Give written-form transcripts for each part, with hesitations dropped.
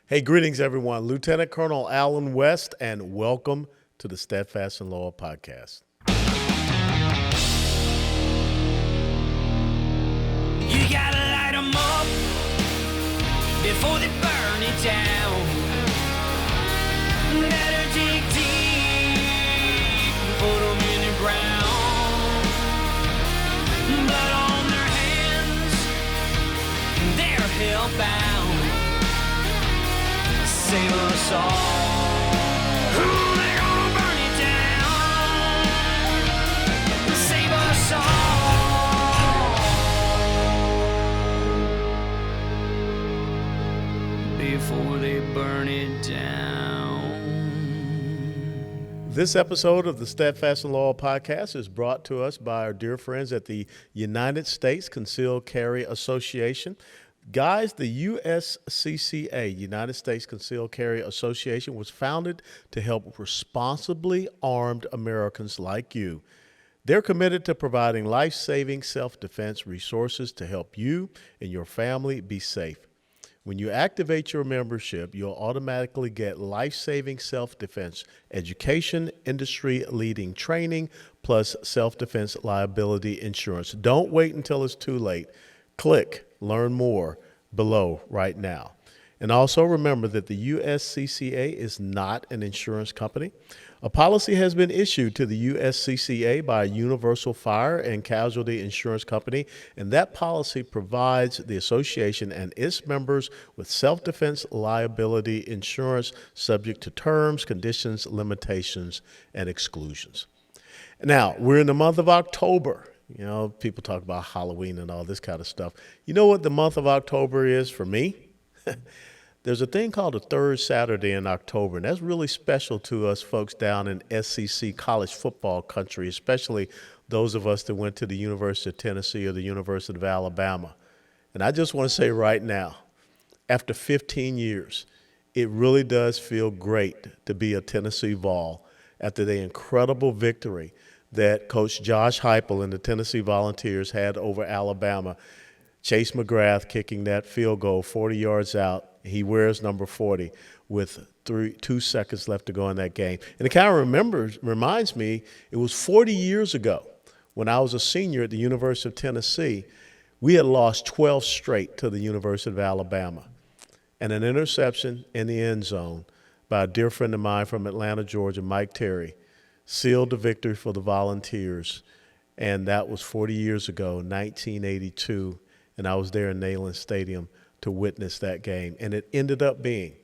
Hey, greetings, everyone. Lieutenant Colonel Alan West, and welcome to the Steadfast and Loyal podcast. You gotta light 'em up before they burn it down. Better dig deep, put 'em in the ground. Blood on their hands, they're hellbound. Save us all. Ooh, they're gonna burn it down. Save us all before they burn it down. This episode of the Steadfast and Loyal podcast is brought to us by our dear friends at the United States Concealed Carry Association. Guys, the USCCA, United States Concealed Carry Association, was founded to help responsibly armed Americans like you. They're committed to providing life-saving self-defense resources to help you and your family be safe. When you activate your membership, you'll automatically get life-saving self-defense education, industry-leading training, plus self-defense liability insurance. Don't wait until it's too late. Click Learn More below right now. And also remember that the USCCA is not an insurance company. A policy has been issued to the USCCA by a Universal Fire and Casualty Insurance Company, and that policy provides the association and its members with self-defense liability insurance subject to terms, conditions, limitations, and exclusions. Now, we're in the month of October. You know, people talk about Halloween and all this kind of stuff. You know what the month of October is for me? There's a thing called the third Saturday in October, and that's really special to us folks down in SEC college football country, especially those of us that went to the University of Tennessee or the University of Alabama. And I just want to say right now, after 15 years, it really does feel great to be a Tennessee Vol after the incredible victory that Coach Josh Heupel and the Tennessee Volunteers had over Alabama. Chase McGrath kicking that field goal 40 yards out. He wears number 40 with 2 seconds left to go in that game. And it kind of reminds me, it was 40 years ago when I was a senior at the University of Tennessee. We had lost 12 straight to the University of Alabama. And an interception in the end zone by a dear friend of mine from Atlanta, Georgia, Mike Terry, sealed the victory for the Volunteers, and that was 40 years ago, 1982, and I was there in Neyland Stadium to witness that game. And it ended up being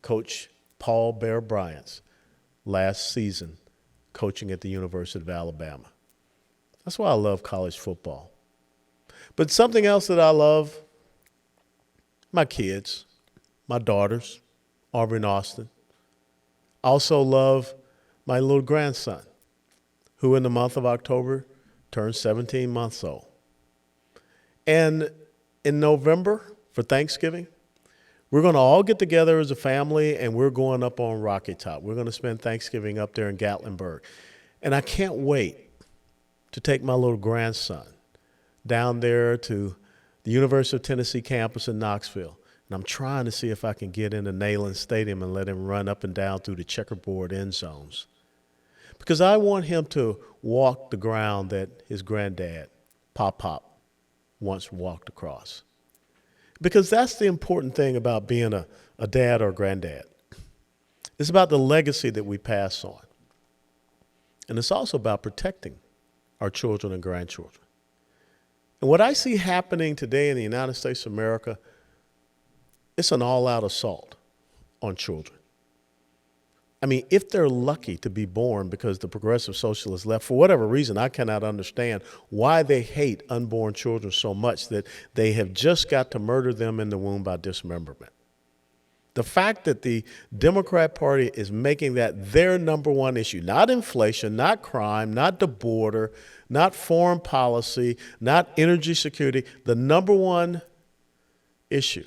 Coach Paul Bear Bryant's last season coaching at the University of Alabama. That's why I love college football. But something else that I love, my kids, my daughters, Aubrey and Austin. I also love my little grandson, who in the month of October turned 17 months old. And in November, for Thanksgiving, we're going to all get together as a family, and we're going up on Rocky Top. We're going to spend Thanksgiving up there in Gatlinburg. And I can't wait to take my little grandson down there to the University of Tennessee campus in Knoxville. And I'm trying to see if I can get into Neyland Stadium and let him run up and down through the checkerboard end zones. Because I want him to walk the ground that his granddad, Pop, once walked across. Because that's the important thing about being a dad or a granddad. It's about the legacy that we pass on. And it's also about protecting our children and grandchildren. And what I see happening today in the United States of America, it's an all-out assault on children. I mean, if they're lucky to be born, because the progressive socialist left, for whatever reason, I cannot understand why they hate unborn children so much that they have just got to murder them in the womb by dismemberment. The fact that the Democrat Party is making that their number one issue, not inflation, not crime, not the border, not foreign policy, not energy security, the number one issue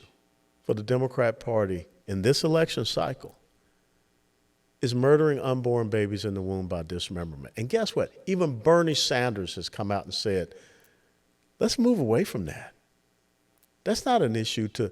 for the Democrat Party in this election cycle is murdering unborn babies in the womb by dismemberment. And guess what? Even Bernie Sanders has come out and said, let's move away from that. That's not an issue to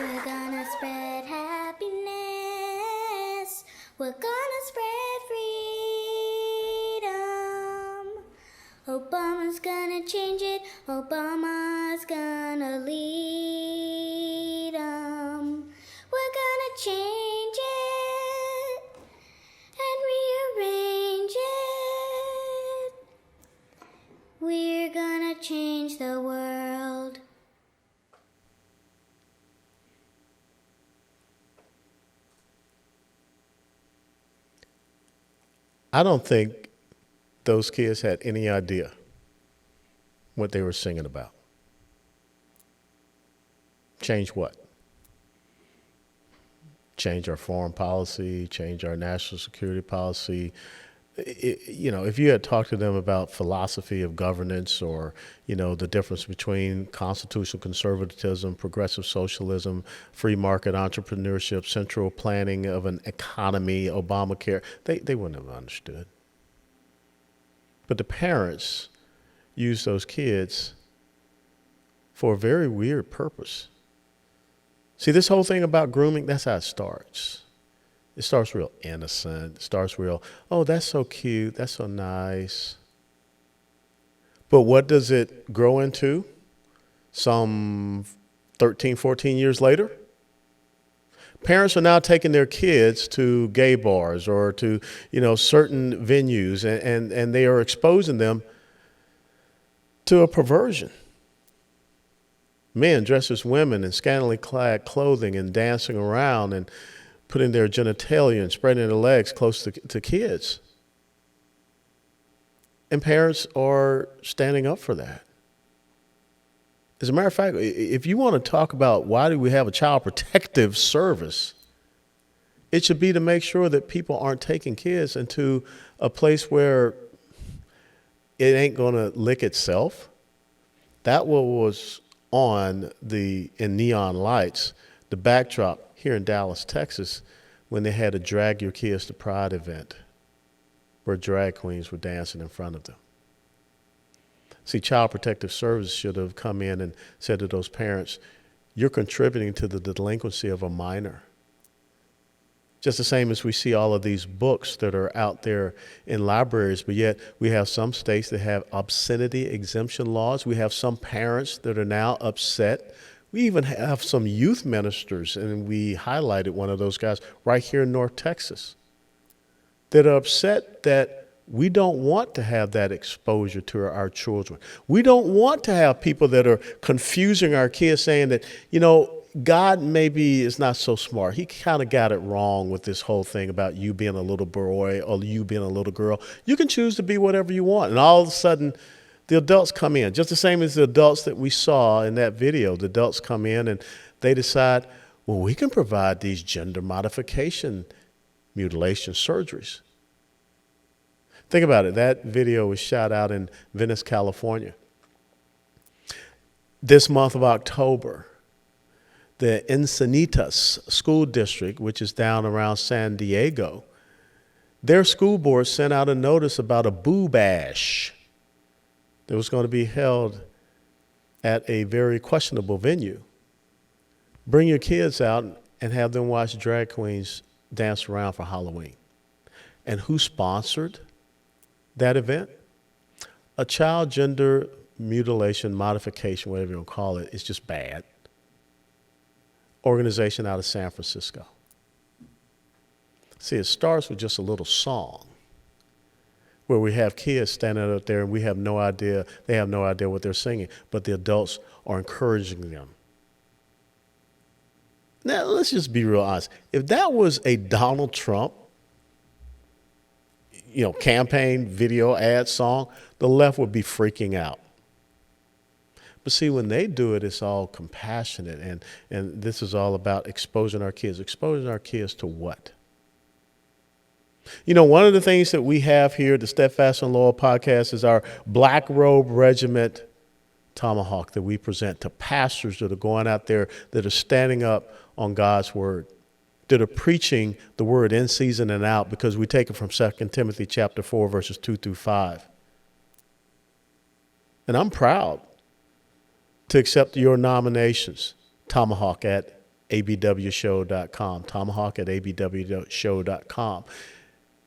We're gonna spread happiness. We're gonna spread freedom. Obama's gonna change it. Obama's gonna lead 'em. We're gonna change it and rearrange it. We're gonna change the world. I don't think those kids had any idea what they were singing about. Change what? Change our foreign policy, change our national security policy, If you had talked to them about philosophy of governance or, the difference between constitutional conservatism, progressive socialism, free market entrepreneurship, central planning of an economy, Obamacare, they wouldn't have understood. But the parents use those kids for a very weird purpose. See, this whole thing about grooming, that's how it starts. It starts real innocent. It starts real, oh, that's so cute. That's so nice. But what does it grow into some 13, 14 years later? Parents are now taking their kids to gay bars or to, certain venues, and they are exposing them to a perversion. Men dressed as women in scantily clad clothing and dancing around and putting their genitalia and spreading their legs close to kids. And parents are standing up for that. As a matter of fact, if you want to talk about why do we have a child protective service, it should be to make sure that people aren't taking kids into a place where it ain't going to lick itself. That was on in neon lights, the backdrop here in Dallas, Texas, when they had a Drag Your Kids to Pride event where drag queens were dancing in front of them. See, Child Protective Services should have come in and said to those parents, you're contributing to the delinquency of a minor. Just the same as we see all of these books that are out there in libraries, but yet we have some states that have obscenity exemption laws. We have some parents that are now upset. We even have some youth ministers, and we highlighted one of those guys right here in North Texas, that are upset that we don't want to have that exposure to our children. We don't want to have people that are confusing our kids, saying that, God maybe is not so smart. He kind of got it wrong with this whole thing about you being a little boy or you being a little girl. You can choose to be whatever you want. And all of a sudden, the adults come in, just the same as the adults that we saw in that video. The adults come in and they decide, well, we can provide these gender modification mutilation surgeries. Think about it. That video was shot out in Venice, California. This month of October, the Encinitas School District, which is down around San Diego, their school board sent out a notice about a boo bash that was going to be held at a very questionable venue. Bring your kids out and have them watch drag queens dance around for Halloween. And who sponsored that event? A child gender mutilation, modification, whatever you want to call it, is just bad. Organization out of San Francisco. See, it starts with just a little song where we have kids standing up there and we have no idea, they have no idea what they're singing, but the adults are encouraging them. Now, let's just be real honest. If that was a Donald Trump, campaign video ad song, the left would be freaking out. But see, when they do it, it's all compassionate, and this is all about exposing our kids. Exposing our kids to what? One of the things that we have here at the Steadfast and Loyal podcast is our Black Robe Regiment Tomahawk that we present to pastors that are going out there, that are standing up on God's word, that are preaching the word in season and out, because we take it from 2 Timothy chapter 4, verses 2 through 5. And I'm proud to accept your nominations. Tomahawk at abwshow.com. Tomahawk at abwshow.com.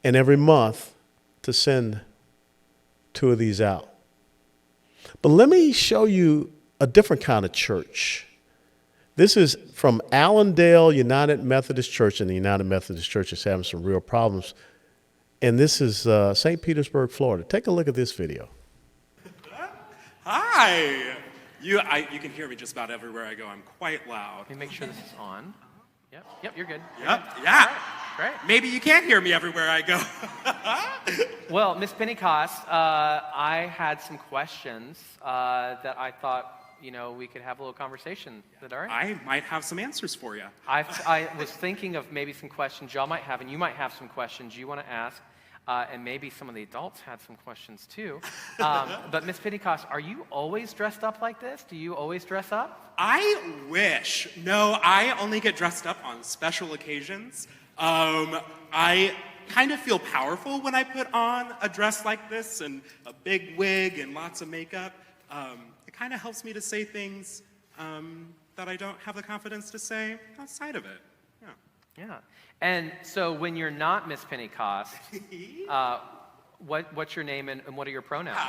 And every month to send 2 of these out. But let me show you a different kind of church. This is from Allendale United Methodist Church, and the United Methodist Church is having some real problems. And this is St. Petersburg, Florida. Take a look at this video. Hi. You can hear me just about everywhere I go. I'm quite loud. Let me make sure this is on. Yep, you're good. Yep, yeah. Great. Maybe you can't hear me everywhere I go. Well, Miss Pentecost, I had some questions that I thought, we could have a little conversation. Is that all right? I might have some answers for you. I was thinking of maybe some questions y'all might have, and you might have some questions you want to ask. And maybe some of the adults had some questions too. But Miss Pentecost, are you always dressed up like this? Do you always dress up? I wish. No, I only get dressed up on special occasions. I kind of feel powerful when I put on a dress like this and a big wig and lots of makeup. It kind of helps me to say things that I don't have the confidence to say outside of it. Yeah. Yeah. And so when you're not Miss Pentecost, what's your name and what are your pronouns?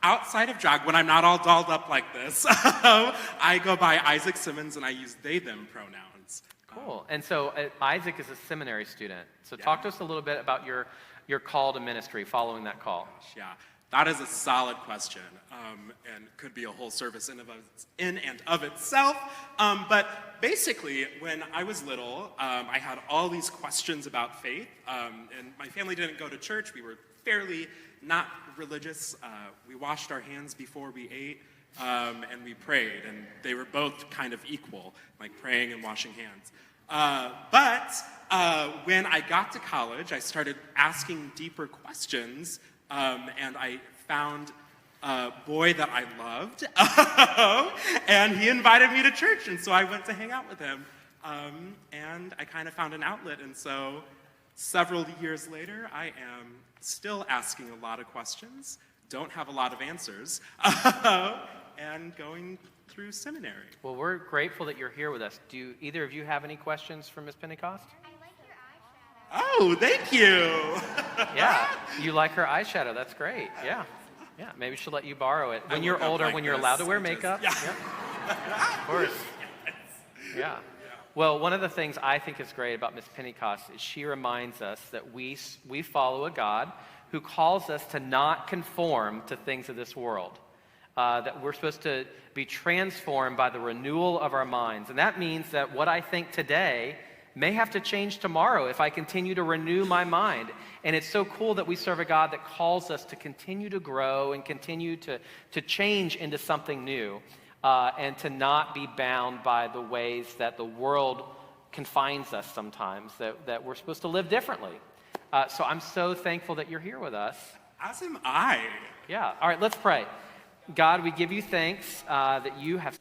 Outside of drag, when I'm not all dolled up like this, I go by Isaac Simmons and I use they, them pronouns. Cool. And so Isaac is a seminary student. So talk to us a little bit about your call to ministry, following that call. Yeah, that is a solid question, and could be a whole service in and of itself. But basically, when I was little, I had all these questions about faith, and my family didn't go to church. We were fairly not religious. We washed our hands before we ate, and we prayed, and they were both kind of equal, like praying and washing hands. But when I got to college, I started asking deeper questions, and I found a boy that I loved, and he invited me to church, and so I went to hang out with him, and I kind of found an outlet, and so several years later, I am still asking a lot of questions, don't have a lot of answers, and going through seminary. Well, we're grateful that you're here with us. Do either of you have any questions for Miss Pentecost? Oh, thank you. Yeah, you like her eyeshadow. That's great. Yeah. Yeah, maybe she'll let you borrow it. When you're older, like when you're this, allowed to wear and just- makeup. yeah. Of course. Yeah. Well, one of the things I think is great about Miss Pentecost is she reminds us that we follow a God who calls us to not conform to things of this world. That we're supposed to be transformed by the renewal of our minds. And that means that what I think today may have to change tomorrow if I continue to renew my mind. And it's so cool that we serve a God that calls us to continue to grow and continue to change into something new, and to not be bound by the ways that the world confines us sometimes, that we're supposed to live differently. So I'm so thankful that you're here with us. As am I. Yeah. All right, let's pray. God, we give you thanks that you have...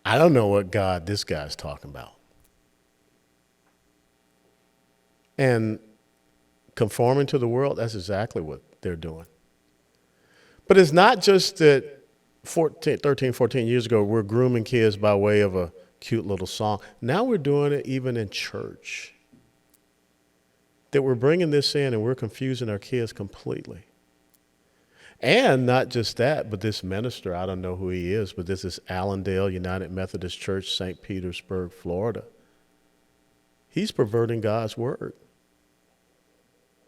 I don't know what God this guy's talking about. And conforming to the world, that's exactly what they're doing. But it's not just that 13, 14 years ago, we're grooming kids by way of a cute little song. Now we're doing it even in church. That we're bringing this in and we're confusing our kids completely. And not just that, but this minister, I don't know who he is, but this is Allendale United Methodist Church, St. Petersburg, Florida. He's perverting God's word.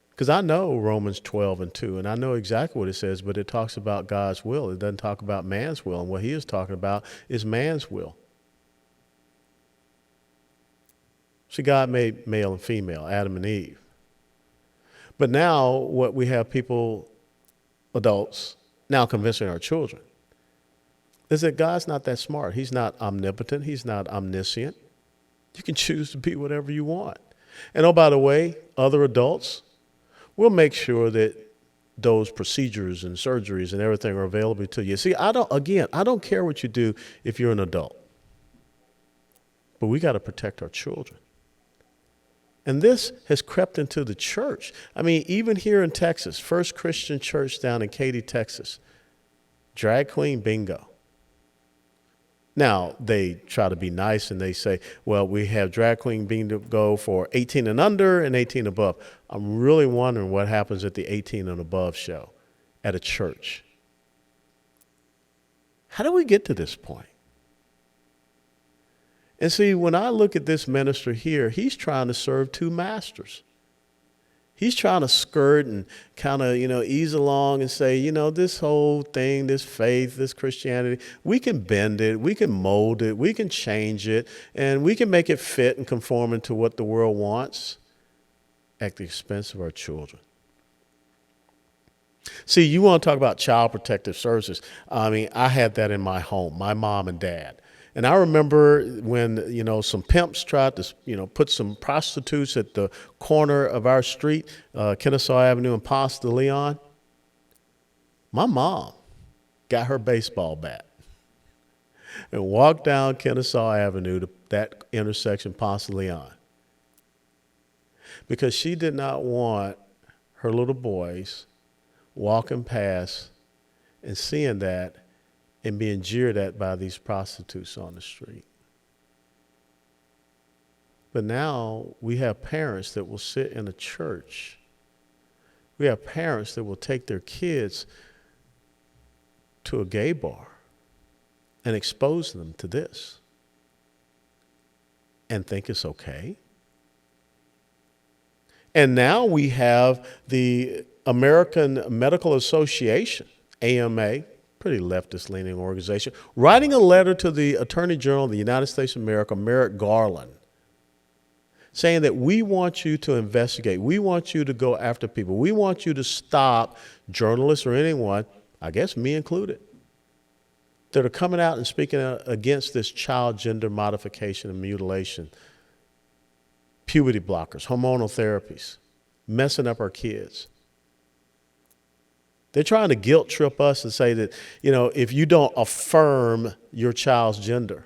Because I know Romans 12:2, and I know exactly what it says, but it talks about God's will. It doesn't talk about man's will, and what he is talking about is man's will. See, God made male and female, Adam and Eve. But now what we have people, adults, now convincing our children is that God's not that smart. He's not omnipotent. He's not omniscient. You can choose to be whatever you want. And oh, by the way, other adults, we'll make sure that those procedures and surgeries and everything are available to you. See, I don't care what you do if you're an adult. But we got to protect our children. And this has crept into the church. I mean, even here in Texas, First Christian Church down in Katy, Texas, drag queen bingo. Now, they try to be nice and they say, well, we have drag queen bingo for 18 and under and 18 above. I'm really wondering what happens at the 18 and above show at a church. How do we get to this point? And see, when I look at this minister here, he's trying to serve two masters. He's trying to skirt and kind of, ease along and say, this whole thing, this faith, this Christianity, we can bend it, we can mold it, we can change it, and we can make it fit and conform into what the world wants at the expense of our children. See, you want to talk about child protective services. I mean, I had that in my home, my mom and dad. And I remember when, some pimps tried to, put some prostitutes at the corner of our street, Kennesaw Avenue and Ponce de Leon. My mom got her baseball bat and walked down Kennesaw Avenue to that intersection, Ponce de Leon, because she did not want her little boys walking past and seeing that and being jeered at by these prostitutes on the street. But now we have parents that will sit in a church. We have parents that will take their kids to a gay bar and expose them to this and think it's okay. And now we have the American Medical Association, AMA, pretty leftist-leaning organization, writing a letter to the Attorney General of the United States of America, Merrick Garland, saying that we want you to investigate. We want you to go after people. We want you to stop journalists or anyone, I guess me included, that are coming out and speaking against this child gender modification and mutilation, puberty blockers, hormonal therapies, messing up our kids. They're trying to guilt trip us and say that, if you don't affirm your child's gender.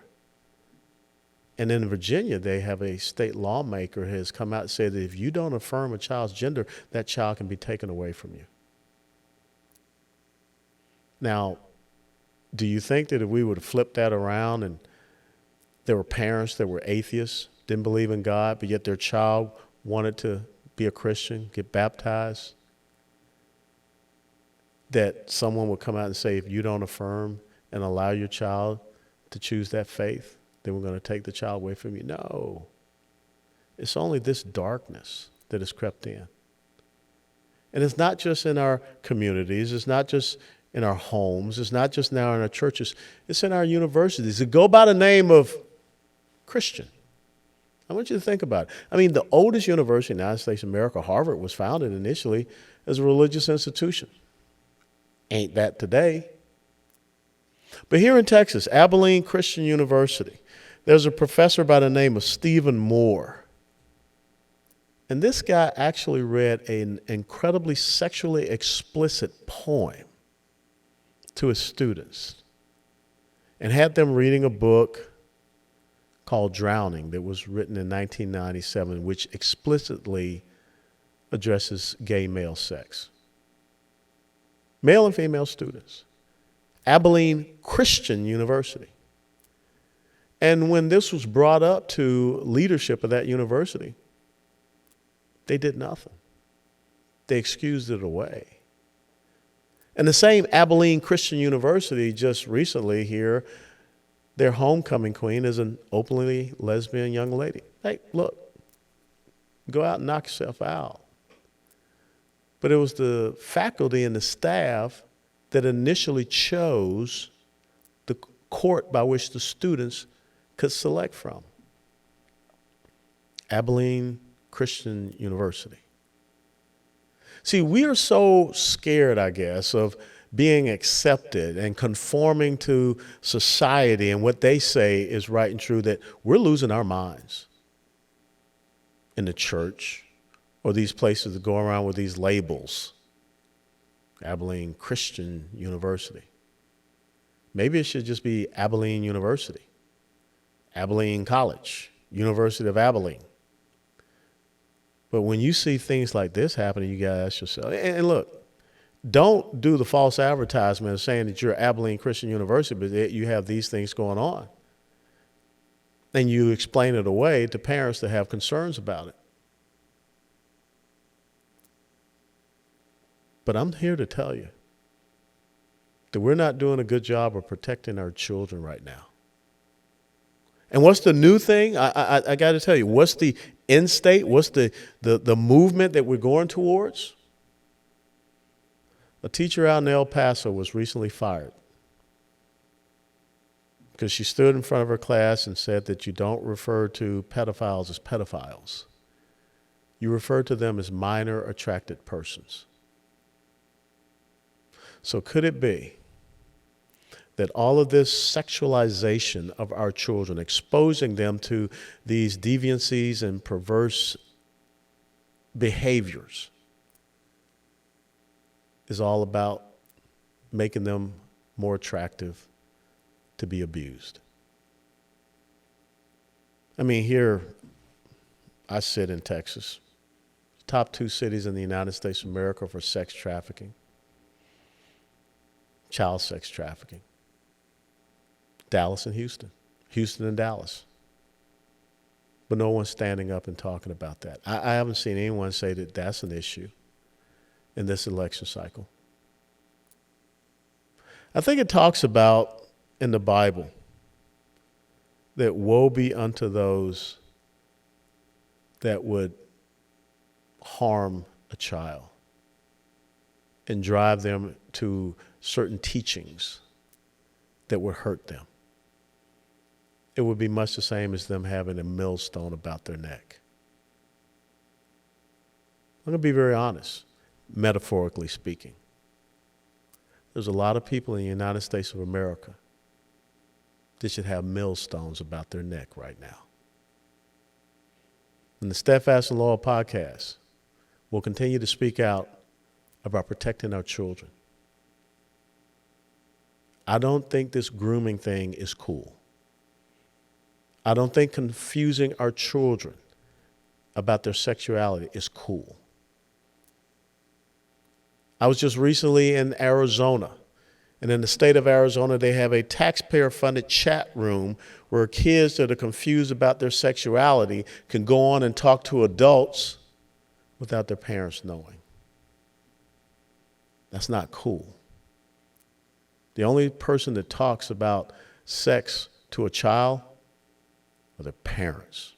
And in Virginia, they have a state lawmaker who has come out and said that if you don't affirm a child's gender, that child can be taken away from you. Now, do you think that if we would have flipped that around and there were parents that were atheists, didn't believe in God, but yet their child wanted to be a Christian, get baptized, that someone would come out and say, if you don't affirm and allow your child to choose that faith, then we're going to take the child away from you? No. It's only this darkness that has crept in. And it's not just in our communities. It's not just in our homes. It's not just now in our churches. It's in our universities that go by the name of Christian. I want you to think about it. I mean, the oldest university in the United States of America, Harvard, was founded initially as a religious institution. Ain't that today? But here in Texas, Abilene Christian University, there's a professor by the name of Stephen Moore. And this guy actually read an incredibly sexually explicit poem to his students and had them reading a book called Drowning that was written in 1997, which explicitly addresses gay male sex. Male and female students. Abilene Christian University. And when this was brought up to leadership of that university, they did nothing. They excused it away. And the same Abilene Christian University just recently here, their homecoming queen is an openly lesbian young lady. Hey, look, go out and knock yourself out. But it was the faculty and the staff that initially chose the court by which the students could select from. Abilene Christian University. See, we are so scared, I guess, of being accepted and conforming to society and what they say is right and true that we're losing our minds in the church or these places that go around with these labels. Abilene Christian University. Maybe it should just be Abilene University, Abilene College, University of Abilene. But when you see things like this happening, you got to ask yourself, and look, don't do the false advertisement of saying that you're Abilene Christian University, but yet you have these things going on. And you explain it away to parents that have concerns about it. But I'm here to tell you that we're not doing a good job of protecting our children right now. And what's the new thing? I got to tell you, what's the end state? What's the movement that we're going towards? A teacher out in El Paso was recently fired because she stood in front of her class and said that you don't refer to pedophiles as pedophiles. You refer to them as minor attracted persons. So could it be that all of this sexualization of our children, exposing them to these deviancies and perverse behaviors, is all about making them more attractive to be abused. I mean, here I sit in Texas, top 2 cities in the United States of America for sex trafficking, child sex trafficking. Dallas and Houston, Houston and Dallas. But no one's standing up and talking about that. I haven't seen anyone say that that's an issue in this election cycle. I think it talks about in the Bible that woe be unto those that would harm a child and drive them to certain teachings that would hurt them. It would be much the same as them having a millstone about their neck. I'm going to be very honest, metaphorically speaking. There's a lot of people in the United States of America that should have millstones about their neck right now. And the Steadfast and Loyal podcast will continue to speak out about protecting our children. I don't think this grooming thing is cool. I don't think confusing our children about their sexuality is cool. I was just recently in Arizona, and in the state of Arizona, they have a taxpayer-funded chat room where kids that are confused about their sexuality can go on and talk to adults without their parents knowing. That's not cool. The only person that talks about sex to a child are their parents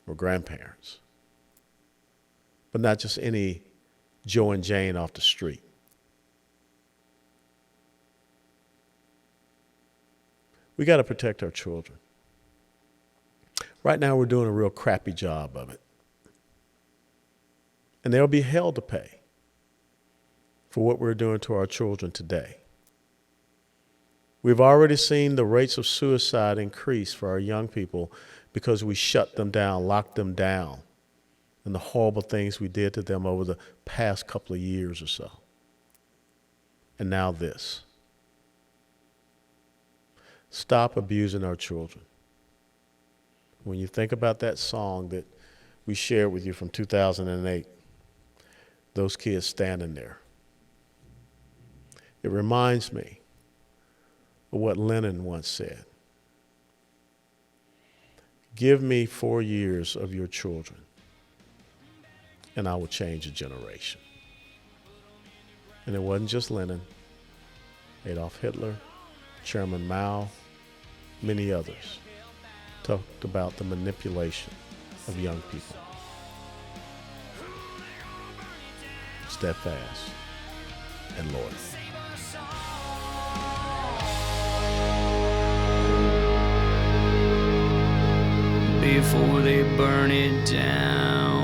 or grandparents, but not just any Joe and Jane off the street. We got to protect our children. Right now, we're doing a real crappy job of it. And there'll be hell to pay for what we're doing to our children today. We've already seen the rates of suicide increase for our young people because we shut them down, locked them down, and the horrible things we did to them over the past couple of years or so. And now this. Stop abusing our children. When you think about that song that we shared with you from 2008, those kids standing there, it reminds me of what Lennon once said. Give me 4 years of your children, and I will change a generation. And it wasn't just Lennon, Adolf Hitler, Chairman Mao, many others talked about the manipulation of young people. Steadfast and loyal. Before they burn it down.